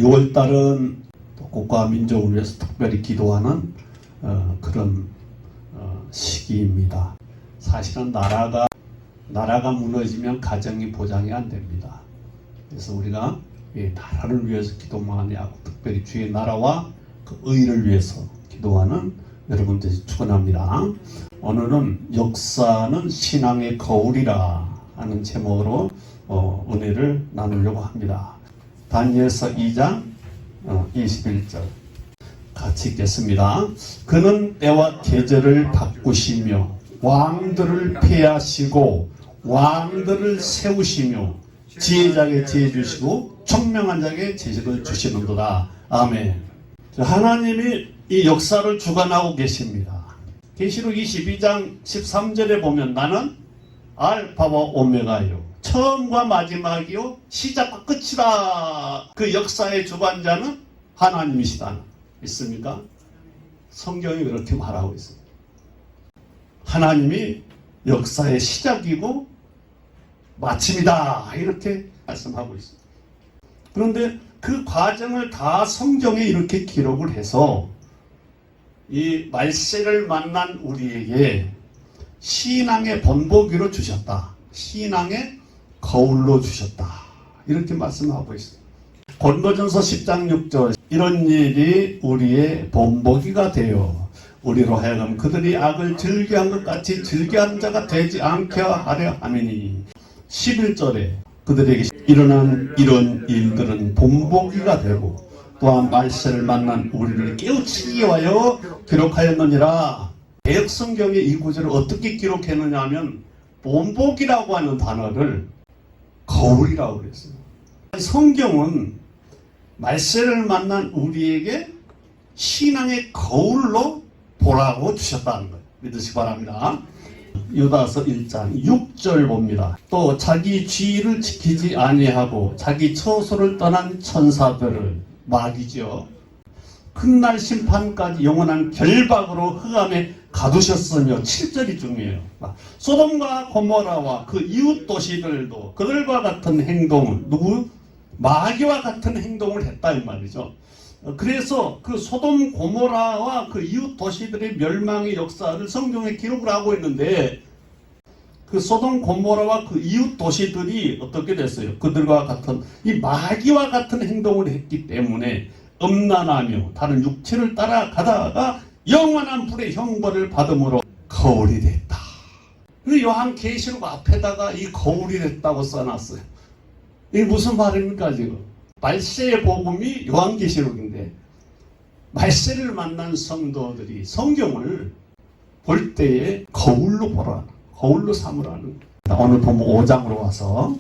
6월달은 국가와 민족을 위해서 특별히 기도하는 그런 시기입니다. 사실은 나라가 무너지면 가정이 보장이 안 됩니다. 그래서 우리가 나라를 위해서 기도만 하고 특별히 주의 나라와 그 의를 위해서 기도하는 여러분들이 축원합니다. 오늘은 역사는 신앙의 거울이라 하는 제목으로 은혜를 나누려고 합니다. 다니엘서 2장 21절 같이 읽겠습니다. 그는 때와 계절을 바꾸시며 왕들을 폐하시고 왕들을 세우시며 지혜자에게 지혜 주시고 총명한 자에게 지식을 주시는도다. 아멘. 하나님이 이 역사를 주관하고 계십니다. 계시록 22장 13절에 보면 나는 알파와 오메가요, 처음과 마지막이요 시작과 끝이다. 그 역사의 주관자는 하나님이시다. 있습니까? 성경이 그렇게 말하고 있습니다. 하나님이 역사의 시작이고 마침이다, 이렇게 말씀하고 있습니다. 그런데 그 과정을 다 성경에 이렇게 기록을 해서 이 말세를 만난 우리에게 신앙의 본보기로 주셨다, 신앙의 거울로 주셨다, 이렇게 말씀하고 있습니다. 고린도전서 10장 6절 이런 일이 우리의 본보기가 되어 우리로 하여금 그들이 악을 즐겨한 것 같이 즐겨한 자가 되지 않게 하려 함이니, 11절에 그들에게 일어난 이런 일들은 본보기가 되고 또한 말세를 만난 우리를 깨우치기 위하여 기록하였느니라. 개역 성경에 이 구절을 어떻게 기록했느냐 하면 본보기라고 하는 단어를 거울이라고 그랬어요. 성경은 말세를 만난 우리에게 신앙의 거울로 보라고 주셨다는 거예요. 믿으시기 바랍니다. 유다서 1장 6절 봅니다. 또 자기 지위를 지키지 아니하고 자기 처소를 떠난 천사들을, 마귀죠, 큰 날 심판까지 영원한 결박으로 흑암에 가두셨으며, 7절이 중요해요. 소돔과 고모라와 그 이웃 도시들도 그들과 같은 행동을, 마귀와 같은 행동을 했다 이 말이죠. 그래서 그 소돔 고모라와 그 이웃 도시들의 멸망의 역사를 성경에 기록을 하고 있는데, 그 소돔 고모라와 그 이웃 도시들이 어떻게 됐어요? 그들과 같은 이 마귀와 같은 행동을 했기 때문에 음란하며 다른 육체를 따라가다가 영원한 불의 형벌을 받음으로 거울이 됐다. 그 요한계시록 앞에다가 이 거울이 됐다고 써놨어요. 이게 무슨 말입니까 지금? 말세의 복음이 요한계시록인데 말세를 만난 성도들이 성경을 볼 때에 거울로 보라, 거울로 삼으라는 거예요. 오늘 보면 5장으로 와서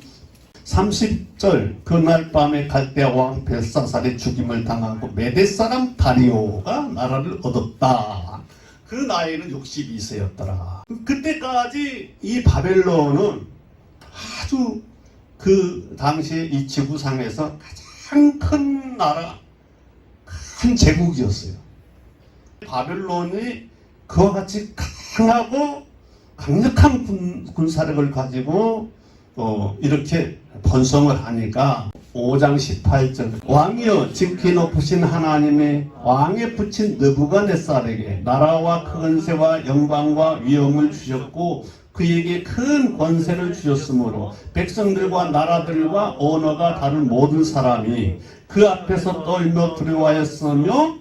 30절 그날 밤에 갈대아 왕 벨사살의 죽임을 당하고 메대 사람 다리오가 나라를 얻었다. 그 나이는 62세였더라. 그때까지 이 바벨론은 아주 그 당시에 이 지구상에서 가장 큰 나라, 큰 제국이었어요. 바벨론이 그와 같이 강하고 강력한 군사력을 가지고 이렇게 번성을 하니까 5장 18절 왕이여 지키 높으신 하나님의 왕에 붙인 느부갓네살에게 나라와 권세와 영광과 위엄을 주셨고 그에게 큰 권세를 주셨으므로 백성들과 나라들과 언어가 다른 모든 사람이 그 앞에서 떨며 두려워하였으며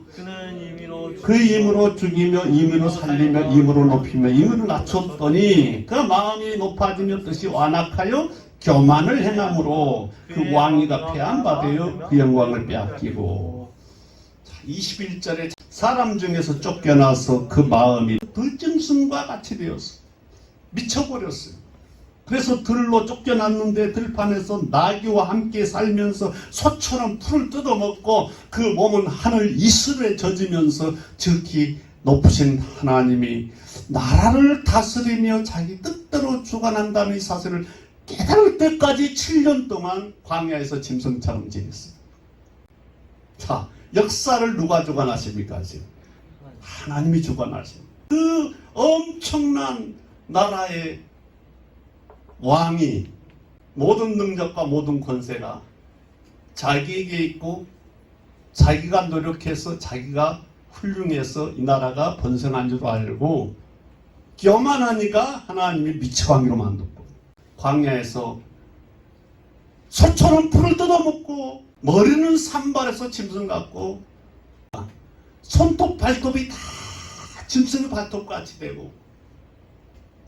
그 힘으로 죽이며 힘으로 살리며 힘으로 높이며 힘으로 낮췄더니 그 마음이 높아지며 뜻이 완악하여 교만을 행함으로 그 왕위가 폐한받아요 그 영광을 빼앗기고. 21절에 사람 중에서 쫓겨나서 그 마음이 들짐승과 같이 되었어. 미쳐버렸어요. 그래서 들로 쫓겨났는데 들판에서 나귀와 함께 살면서 소처럼 풀을 뜯어먹고 그 몸은 하늘 이슬에 젖으면서 즉히 높으신 하나님이 나라를 다스리며 자기 뜻대로 주관한다는 이 사실을 깨달을 때까지 7년 동안 광야에서 짐승처럼 지냈어요. 자, 역사를 누가 주관하십니까? 지금 하나님이 주관하십니다. 그 엄청난 나라의 왕이 모든 능력과 모든 권세가 자기에게 있고 자기가 노력해서 자기가 훌륭해서 이 나라가 번성한 줄 알고 교만하니까 하나님이 미치광이로 만들고 광야에서 소처럼 풀을 뜯어먹고 머리는 산발에서 짐승 같고 손톱 발톱이 다 짐승의 발톱같이 되고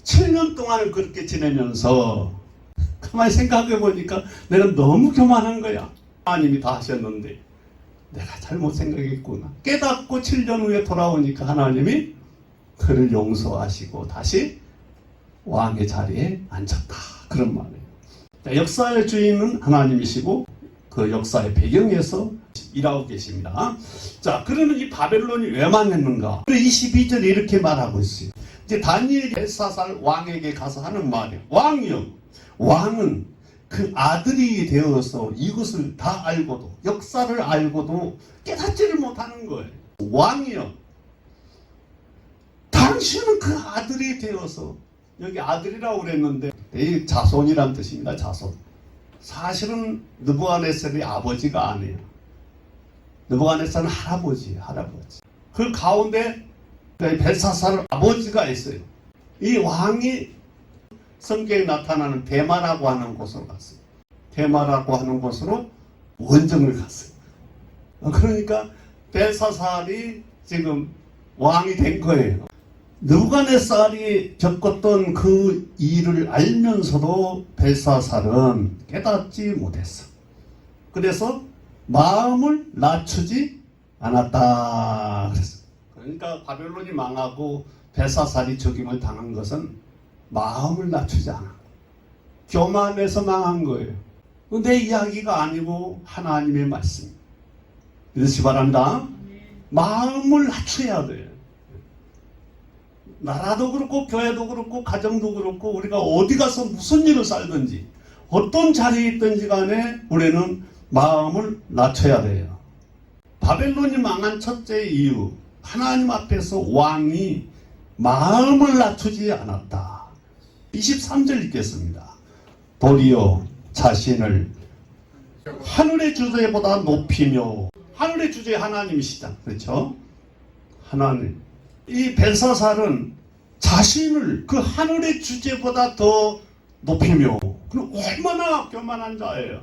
7년 동안을 그렇게 지내면서 가만히 생각해 보니까 내가 너무 교만한 거야. 하나님이 다 하셨는데 내가 잘못 생각했구나. 깨닫고 7년 후에 돌아오니까 하나님이 그를 용서하시고 다시 왕의 자리에 앉혔다. 그런 말이에요. 역사의 주인은 하나님이시고 그 역사의 배경에서 일하고 계십니다. 자, 그러면 이 바벨론이 왜 망했는가? 22절에 이렇게 말하고 있어요. 이제 다니엘이 벨사살 왕에게 가서 하는 말이에요. 왕이요. 왕은 그 아들이 되어서 이것을 다 알고도 역사를 알고도 깨닫지를 못하는 거예요. 왕이요. 당신은 그 아들이 되어서 여기 아들이라고 그랬는데 이 자손이란 뜻입니다. 자손. 사실은 느부갓네살이 아버지가 아니에요. 느부갓네살은 할아버지. 그 가운데 벨사살 아버지가 있어요. 이 왕이 성경에 나타나는 대마라고 하는 곳으로 갔어요. 대마라고 하는 곳으로 원정을 갔어요. 그러니까 벨사살이 지금 왕이 된 거예요. 느부갓네살이 겪었던 그 일을 알면서도 벨사살은 깨닫지 못했어. 그래서 마음을 낮추지 않았다. 그랬어. 그러니까 바벨론이 망하고 벨사살이 적임을 당한 것은 마음을 낮추지 않아. 교만해서 망한 거예요. 내 이야기가 아니고 하나님의 말씀. 믿으시기 바랍니다. 마음을 낮춰야 돼요. 나라도 그렇고 교회도 그렇고 가정도 그렇고 우리가 어디 가서 무슨 일을 살든지 어떤 자리에 있든지 간에 우리는 마음을 낮춰야 돼요. 바벨론이 망한 첫째 이유, 하나님 앞에서 왕이 마음을 낮추지 않았다. 23절 읽겠습니다. 도리어 자신을 하늘의 주제보다 높이며, 하늘의 주제 하나님이시다. 그렇죠? 하나님. 이 벨사살은 자신을 그 하늘의 주제보다 더 높이며, 그럼 얼마나 교만한 자예요.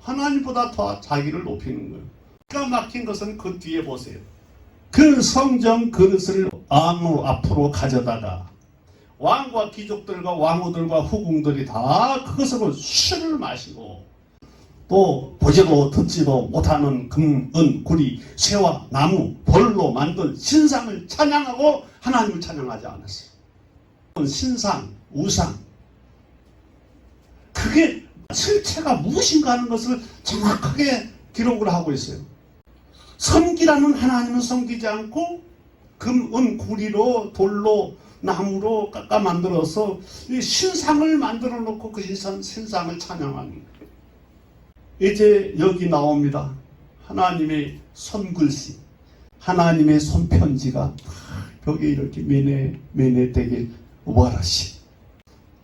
하나님보다 더 자기를 높이는 거예요. 기가 막힌 것은 그 뒤에 보세요. 그 성전 그릇을 아무 앞으로 가져다가 왕과 귀족들과 왕후들과 후궁들이 다 그것으로 술을 마시고 또 보지도 듣지도 못하는 금, 은, 구리, 쇠와 나무, 돌로 만든 신상을 찬양하고 하나님을 찬양하지 않았어요. 신상, 우상, 그게 실체가 무엇인가 하는 것을 정확하게 기록을 하고 있어요. 섬기라는 하나님은 섬기지 않고 금, 은, 구리로, 돌로, 나무로 깎아 만들어서 이 신상을 만들어 놓고 그 신상을 찬양하는 거예요. 이제 여기 나옵니다. 하나님의 손글씨, 하나님의 손편지가 벽에 이렇게 매네 되게 오바라시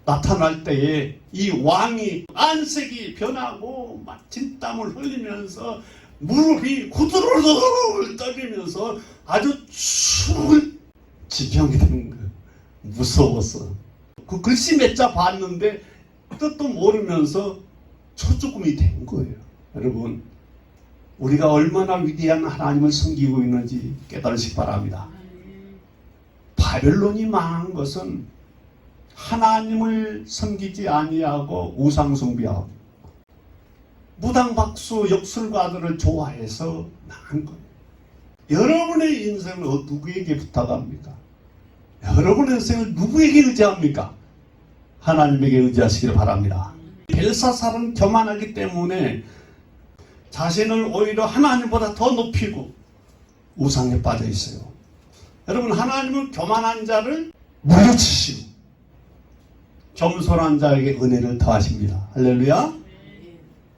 나타날 때에 이 왕이 안색이 변하고 막 진땀을 흘리면서 무릎이 후들후들 떨리면서 아주 죽을 지경이 된 거예요. 무서웠어. 그 글씨 몇 자 봤는데 뜻도 모르면서 초조금이 된 거예요. 여러분, 우리가 얼마나 위대한 하나님을 섬기고 있는지 깨달으시기 바랍니다. 바벨론이 망한 것은 하나님을 섬기지 아니하고 우상 숭배하고 무당박수 역술가들을 좋아해서 망한 거예요. 여러분의 인생을 누구에게 부탁합니까? 여러분의 인생을 누구에게 의지합니까? 하나님에게 의지하시기를 바랍니다. 벨사살은 교만하기 때문에 자신을 오히려 하나님보다 더 높이고 우상에 빠져 있어요. 여러분, 하나님은 교만한 자를 물리치시고 겸손한 자에게 은혜를 더하십니다. 할렐루야.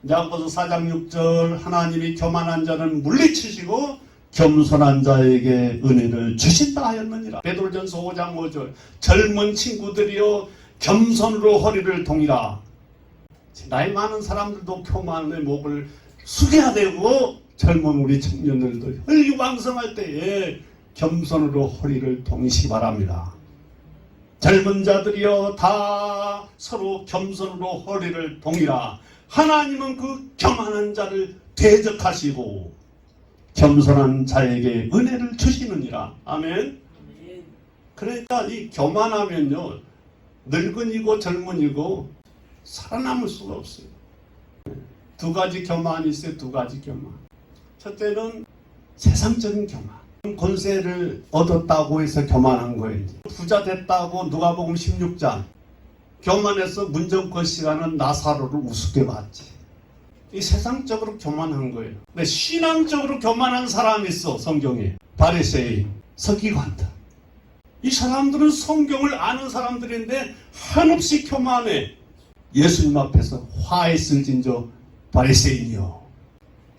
야고보서 4장 6절 하나님이 교만한 자는 물리치시고 겸손한 자에게 은혜를 주신다 하였느니라. 베드로전서 5장 5절 젊은 친구들이여 겸손으로 허리를 동이라. 나이 많은 사람들도 교만의 목을 숙여야 되고 젊은 우리 청년들도 혈기왕성할 때에 겸손으로 허리를 동이시기 바랍니다. 젊은 자들이여 다 서로 겸손으로 허리를 동이라. 하나님은 그 겸하는 자를 대적하시고 겸손한 자에게 은혜를 주시느니라. 아멘. 그러니까 이 교만하면요, 늙은이고 젊은이고 살아남을 수가 없어요. 두 가지 교만이 있어요. 두 가지 교만. 첫째는 세상적인 교만. 권세를 얻었다고 해서 교만한 거예요. 부자 됐다고 누가복음 16장 교만해서 문정권 시간은 나사로를 우습게 봤지. 이 세상적으로 교만한 거예요. 근데 신앙적으로 교만한 사람이 있어. 성경에 바리새인, 서기관들. 이 사람들은 성경을 아는 사람들인데 한없이 교만해. 예수님 앞에서 화했을진저 바리새인이요,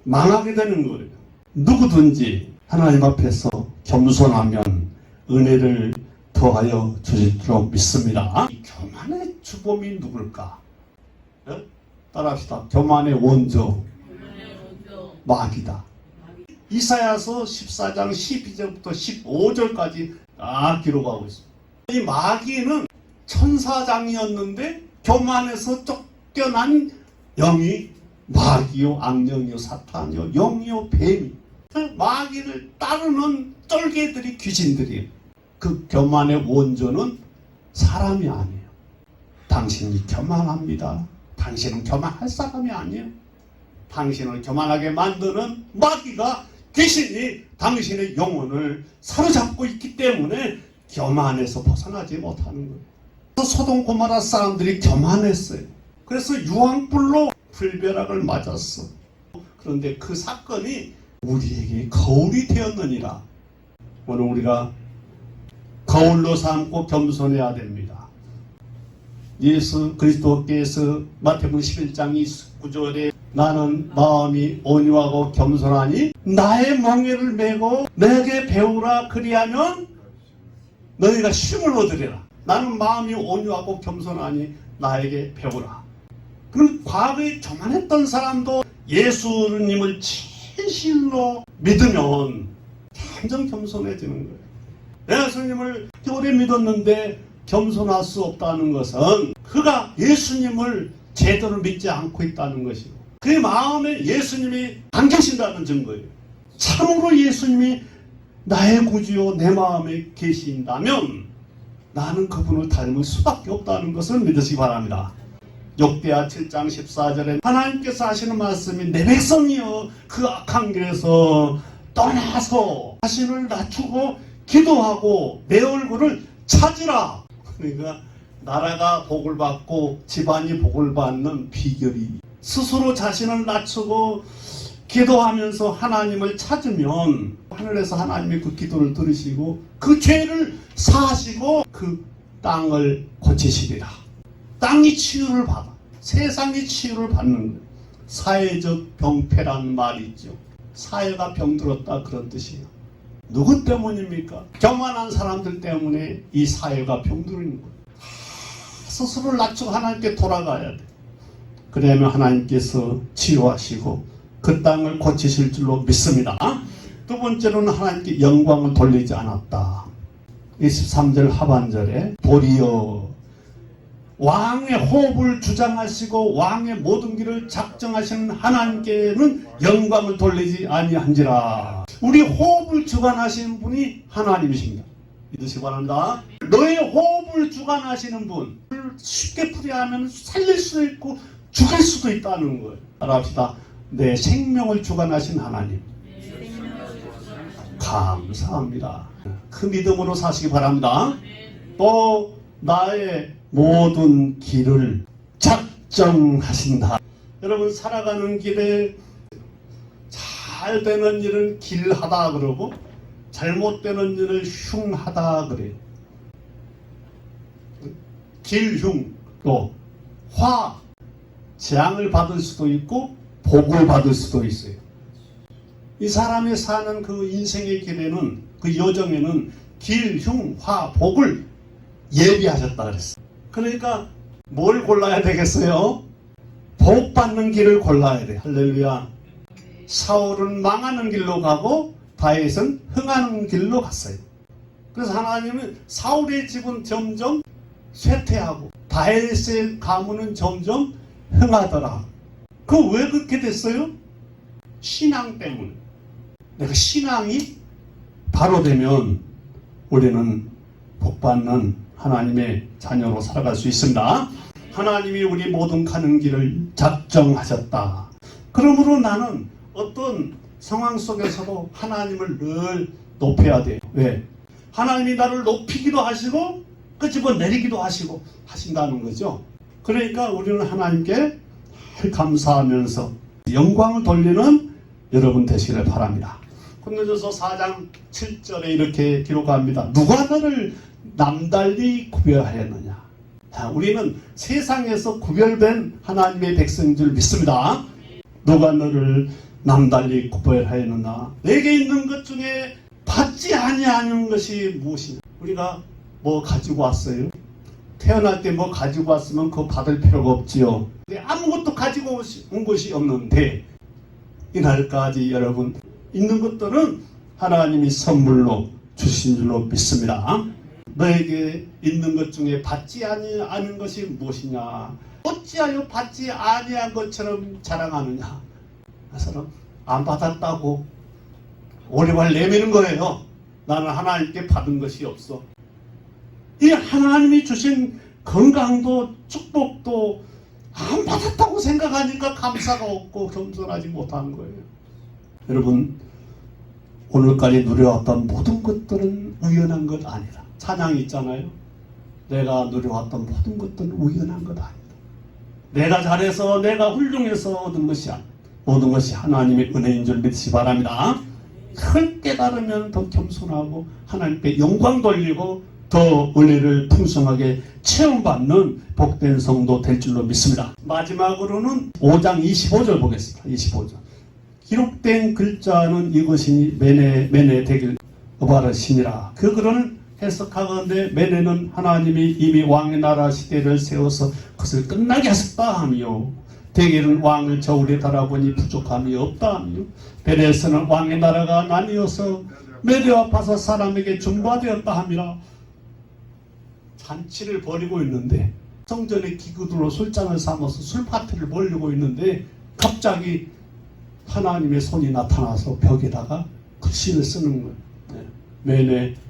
망하게 되는 거예요. 누구든지 하나님 앞에서 겸손하면 은혜를 더하여 주실 줄 믿습니다. 이 교만의 주범이 누굴까? 네? 따라합시다. 교만의 원조 마귀다. 이사야서 14장 12절부터 15절까지 다 기록하고 있습니다. 이 마귀는 천사장이었는데 교만해서 쫓겨난 영이 마귀요, 악령이요, 사탄이요, 영이요, 뱀이. 마귀를 따르는 쫄개들이 귀신들이에요. 그 교만의 원조는 사람이 아니에요. 당신이 교만합니다. 당신은 교만할 사람이 아니에요. 당신을 교만하게 만드는 마귀가, 귀신이 당신의 영혼을 사로잡고 있기 때문에 교만에서 벗어나지 못하는 거예요. 소돔 고모라 사람들이 교만했어요. 그래서 유황불로 불벼락을 맞았어. 그런데 그 사건이 우리에게 거울이 되었느니라. 오늘 우리가 거울로 삼고 겸손해야 됩니다. 예수 그리스도께서 마태복음 11장 29절에 나는 마음이 온유하고 겸손하니 나의 멍에를 메고 내게 배우라. 그리하면 너희가 쉼을 얻으리라. 나는 마음이 온유하고 겸손하니 나에게 배우라. 그럼 과거에 교만했던 사람도 예수님을 진실로 믿으면 점점 겸손해지는 거예요. 예수님을 오래 믿었는데 겸손할 수 없다는 것은 그가 예수님을 제대로 믿지 않고 있다는 것이고, 그의 마음에 예수님이 안 계신다는 증거예요. 참으로 예수님이 나의 구주요 내 마음에 계신다면 나는 그분을 닮을 수밖에 없다는 것을 믿으시기 바랍니다. 역대하 7장 14절에 하나님께서 하시는 말씀이 내 백성이여 그 악한 길에서 떠나서 자신을 낮추고 기도하고 내 얼굴을 찾으라. 그러니까 나라가 복을 받고 집안이 복을 받는 비결이 스스로 자신을 낮추고 기도하면서 하나님을 찾으면 하늘에서 하나님이 그 기도를 들으시고 그 죄를 사하시고 그 땅을 고치시리라. 땅이 치유를 받아. 세상이 치유를 받는 거예요. 사회적 병폐란 말이 있죠. 사회가 병들었다, 그런 뜻이에요. 누구 때문입니까? 교만한 사람들 때문에 이 사회가 병들는 거예요. 스스로를 낮추고 하나님께 돌아가야 돼. 그러면 하나님께서 치유하시고 그 땅을 고치실 줄로 믿습니다. 두 번째로는 하나님께 영광을 돌리지 않았다. 23절 하반절에 도리어 왕의 호흡을 주장하시고 왕의 모든 길을 작정하시는 하나님께는 영광을 돌리지 아니한지라. 우리 호흡을 주관하시는 분이 하나님이십니다. 믿으시기 바랍니다. 너의 호흡을 주관하시는 분, 쉽게 풀이하면 살릴 수도 있고 죽일 수도 있다는 거예요. 따라합시다. 내 생명을 주관하신 하나님, 감사합니다. 그 믿음으로 사시기 바랍니다. 또 나의 모든 길을 작정하신다. 여러분, 살아가는 길에 잘 되는 일은 길하다 그러고 잘못되는 일을 흉하다 그래요. 길흉, 또 화, 재앙을 받을 수도 있고 복을 받을 수도 있어요. 이 사람이 사는 그 인생의 길에는, 그 여정에는 길흉, 화, 복을 예비하셨다 그랬어요. 그러니까 뭘 골라야 되겠어요? 복 받는 길을 골라야 돼. 할렐루야. 사울은 망하는 길로 가고 다윗은 흥하는 길로 갔어요. 그래서 하나님은 사울의 집은 점점 쇠퇴하고 다윗의 가문은 점점 흥하더라. 그 왜 그렇게 됐어요? 신앙 때문에. 내가 신앙이 바로 되면 우리는 복받는 하나님의 자녀로 살아갈 수 있습니다. 하나님이 우리 모든 가는 길을 작정하셨다. 그러므로 나는 어떤 상황 속에서도 하나님을 늘 높여야 돼요. 왜? 하나님이 나를 높이기도 하시고 끄집어내리기도 하시고 하신다는 거죠. 그러니까 우리는 하나님께 감사하면서 영광을 돌리는 여러분 되시길 바랍니다. 고린도전서 4장 7절에 이렇게 기록합니다. 누가 너를 남달리 구별하였느냐. 자, 우리는 세상에서 구별된 하나님의 백성인 줄 믿습니다. 누가 너를 남달리 구별하였느냐. 내게 있는 것 중에 받지 아니하는 것이 무엇이냐. 우리가 뭐 가지고 왔어요? 태어날 때 뭐 가지고 왔으면 그거 받을 필요가 없지요. 아무것도 가지고 온 것이 없는데 이날까지 여러분 있는 것들은 하나님이 선물로 주신 줄로 믿습니다. 너에게 있는 것 중에 받지 아니하는 것이 무엇이냐. 어찌하여 받지 아니한 것처럼 자랑하느냐. 그래서 안 받았다고 오리발 내미는 거예요. 나는 하나님께 받은 것이 없어. 이 하나님이 주신 건강도 축복도 안 받았다고 생각하니까 감사가 없고 겸손하지 못한 거예요. 여러분, 오늘까지 누려왔던 모든 것들은 우연한 것 아니라. 찬양이 있잖아요. 내가 누려왔던 모든 것들은 우연한 것 아니다. 내가 잘해서 내가 훌륭해서 얻은 것이 아니다. 모든 것이 하나님의 은혜인 줄 믿으시 바랍니다. 그걸 깨달으면 더 겸손하고 하나님께 영광 돌리고 더 은혜를 풍성하게 체험받는 복된 성도 될 줄로 믿습니다. 마지막으로는 5장 25절 보겠습니다. 25절. 기록된 글자는 이것이니 매내 되길 바라시니라. 그 글은 해석하건대 매내는 하나님이 이미 왕의 나라 시대를 세워서 그것을 끝나게 하셨다 하며 대개는 왕을 저울에 달아보니 부족함이 없다 하며 베레스는 왕의 나라가 나뉘어서 메대와 바사 사람에게 중과되었다 함이라. 잔치를 벌이고 있는데 성전의 기구들로 술잔을 삼아서 술 파티를 벌이고 있는데 갑자기 하나님의 손이 나타나서 벽에다가 글씨를 쓰는 거예요.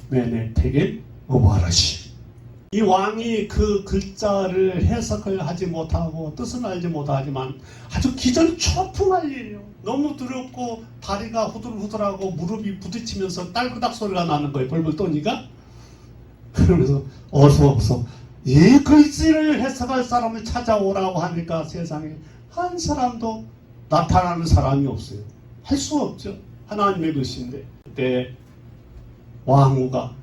매내 되게 오바라시. 이 왕이 그 글자를 해석을 하지 못하고 뜻은 알지 못하지만 아주 기절초풍할 일이에요. 너무 두렵고 다리가 후들후들하고 무릎이 부딪히면서 딸그닥 소리가 나는 거예요. 벌벌 떠니까. 그러면서 어서 이 글씨를 해석할 사람을 찾아오라고 하니까 세상에 한 사람도 나타나는 사람이 없어요. 할 수 없죠. 하나님의 글씨인데. 그때 왕후가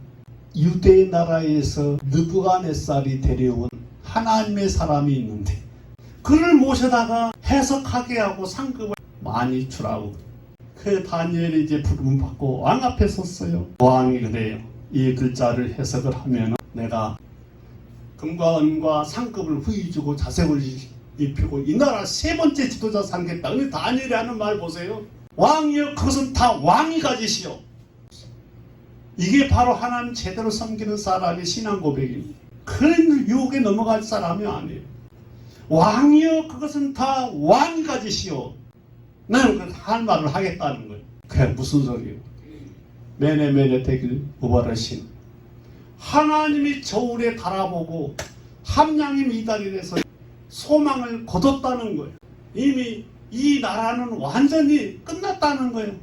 유대 나라에서 느부갓네살이 데려온 하나님의 사람이 있는데 그를 모셔다가 해석하게 하고 상급을 많이 주라고. 그 다니엘이 이제 부름 받고 왕 앞에 섰어요. 왕이 그래요. 이 글자를 해석을 하면 내가 금과 은과 상급을 후히 주고 자색을 입히고 이 나라 세 번째 지도자 삼겠다. 근데 다니엘이 하는 말 보세요. 왕이여 그것은 다 왕이 가지시오. 이게 바로 하나님 제대로 섬기는 사람의 신앙 고백입니다. 그런 유혹에 넘어갈 사람이 아니에요. 왕이여 그것은 다 왕이 가지시오. 나는 할 말을 하겠다는 거예요. 그게 무슨 소리예요? 매내 되길 우바르신. 하나님이 저울에 달아보고 함량이 미달이라서 소망을 거뒀다는 거예요. 이미 이 나라는 완전히 끝났다는 거예요.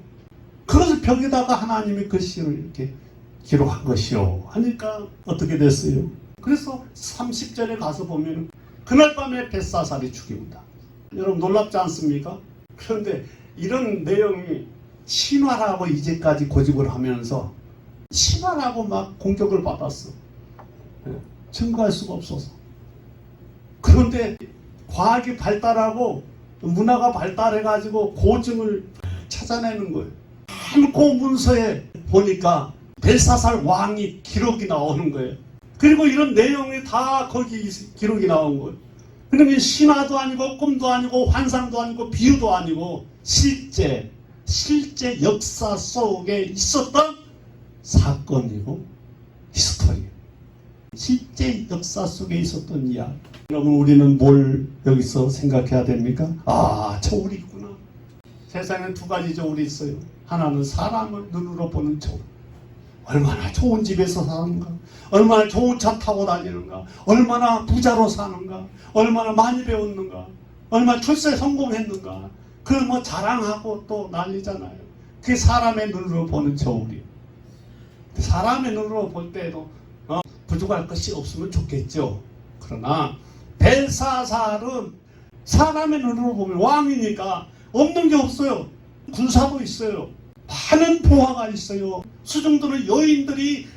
그것을 벽에다가 하나님이 글씨를 이렇게 기록한 것이요 하니까 어떻게 됐어요? 그래서 30절에 가서 보면 그날 밤에 벳사살이 죽입니다. 여러분 놀랍지 않습니까? 그런데 이런 내용이 신화라고 이제까지 고집을 하면서 신화라고 막 공격을 받았어. 증거할 수가 없어서. 그런데 과학이 발달하고 문화가 발달해가지고 고증을 찾아내는 거예요. 그 문서에 보니까 벨사살 왕이 기록이 나오는 거예요. 그리고 이런 내용이 다 거기 기록이 나온 거예요. 그러면 신화도 아니고 꿈도 아니고 환상도 아니고 비유도 아니고 실제 실제 역사 속에 있었던 사건이고 히스토리, 실제 역사 속에 있었던 이야기. 여러분, 우리는 뭘 여기서 생각해야 됩니까? 아, 저울이 있구나. 세상에 두 가지 저울이 있어요. 하나는 사람을 눈으로 보는 저울. 얼마나 좋은 집에서 사는가, 얼마나 좋은 차 타고 다니는가, 얼마나 부자로 사는가, 얼마나 많이 배웠는가, 얼마나 출세 성공했는가, 그걸 뭐 자랑하고 또 난리잖아요. 그게 사람의 눈으로 보는 저울이에요. 사람의 눈으로 볼 때도 부족할 것이 없으면 좋겠죠. 그러나 벨사살은 사람의 눈으로 보면 왕이니까 없는 게 없어요. 군사도 있어요. 많은 부하가 있어요. 수중들은 여인들이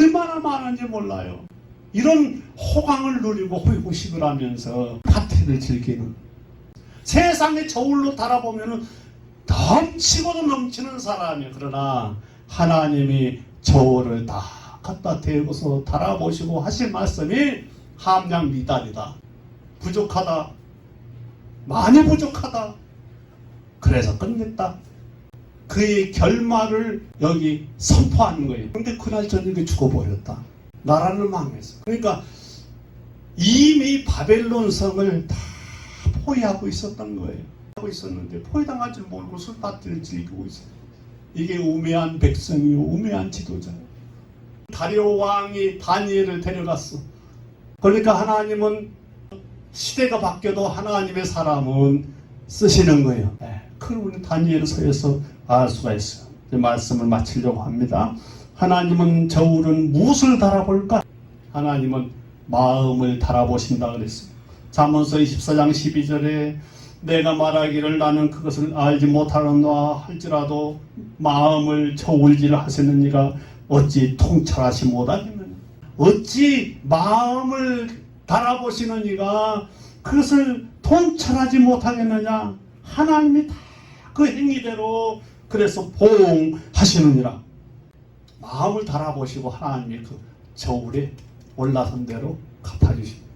얼마나 많은지 몰라요. 이런 호강을 누리고 호의호식을 하면서 파티를 즐기는, 세상의 저울로 달아보면 넘치고도 넘치는 사람이에요. 그러나 하나님이 저울을 다 갖다 대고서 달아보시고 하신 말씀이 함량 미달이다, 부족하다, 많이 부족하다, 그래서 끝냈다. 그의 결말을 여기 선포하는 거예요. 근데 그날 저녁에 죽어버렸다. 나라는 망했어. 그러니까 이미 바벨론 성을 다 포위하고 있었던 거예요. 하고 있었는데 포위당할 줄 모르고 술파티를 즐기고 있어요. 이게 우매한 백성이요, 우매한 지도자예요. 다리오 왕이 다니엘을 데려갔어. 그러니까 하나님은 시대가 바뀌어도 하나님의 사람은 쓰시는 거예요. 그걸 우리 다니엘서에서 알 수가 있어요. 이 말씀을 마치려고 합니다. 하나님은 저울은 무엇을 달아볼까? 하나님은 마음을 달아보신다 그랬어요. 잠언서 24장 12절에 내가 말하기를 나는 그것을 알지 못하노라 할지라도 마음을 저울질 하시는 이가 어찌 통찰하시 못하겠느냐. 어찌 마음을 달아보시는 이가 그것을 통찰하지 못하겠느냐. 하나님이 다 그 행위대로 그래서 보응하시느니라. 마음을 달아보시고 하나님이 그 저울에 올라선 대로 갚아주십니다.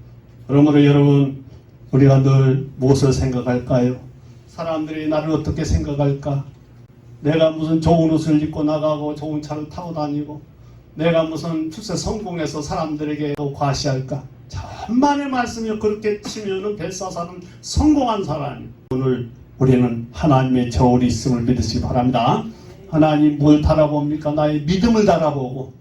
그러므로 여러분, 우리가 늘 무엇을 생각할까요? 사람들이 나를 어떻게 생각할까? 내가 무슨 좋은 옷을 입고 나가고 좋은 차를 타고 다니고 내가 무슨 출세 성공해서 사람들에게 과시할까? 천만의 말씀이 그렇게 치면은 벨사살은 성공한 사람이에요. 오늘 우리는 하나님의 저울이 있음을 믿으시기 바랍니다. 하나님 뭘 달아봅니까? 나의 믿음을 달아보고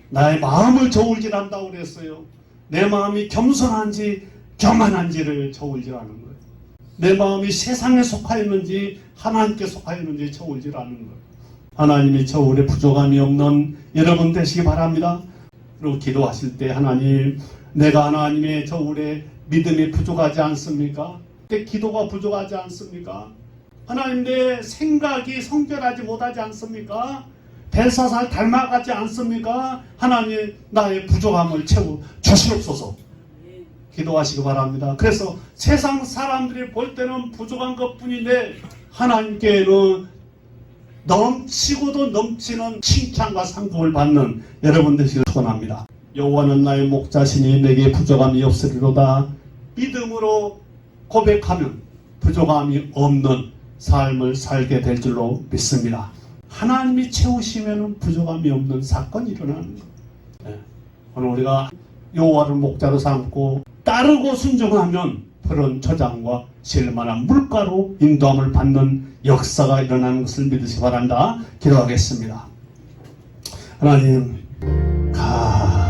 나의 마음을 저울질한다고 그랬어요. 내 마음이 겸손한지 교만한지를 저울질하는 거예요. 내 마음이 세상에 속하였는지 하나님께 속하였는지 저울질하는 거예요. 하나님이 저울에 부족함이 없는 여러분 되시기 바랍니다. 그리고 기도하실 때 하나님, 내가 하나님의 저울에 믿음이 부족하지 않습니까? 내 기도가 부족하지 않습니까? 하나님, 내 생각이 성결하지 못하지 않습니까? 벨사살 닮아가지 않습니까? 하나님, 나의 부족함을 채워 주시옵소서. 기도하시기 바랍니다. 그래서 세상 사람들이 볼 때는 부족한 것뿐인데 하나님께는 넘치고도 넘치는 칭찬과 상급을 받는 여러분 되시길 축원합니다. 여호와는 나의 목자시니 내게 부족함이 없으리로다. 믿음으로 고백하면 부족함이 없는 삶을 살게 될 줄로 믿습니다. 하나님이 채우시면 부족함이 없는 사건이 일어나는 거예요. 오늘 우리가 여호와를 목자로 삼고 따르고 순종하면 그런 저장과 실만한 물가로 인도함을 받는 역사가 일어나는 것을 믿으시기 바란다. 기도하겠습니다. 하나님, 감사합니다.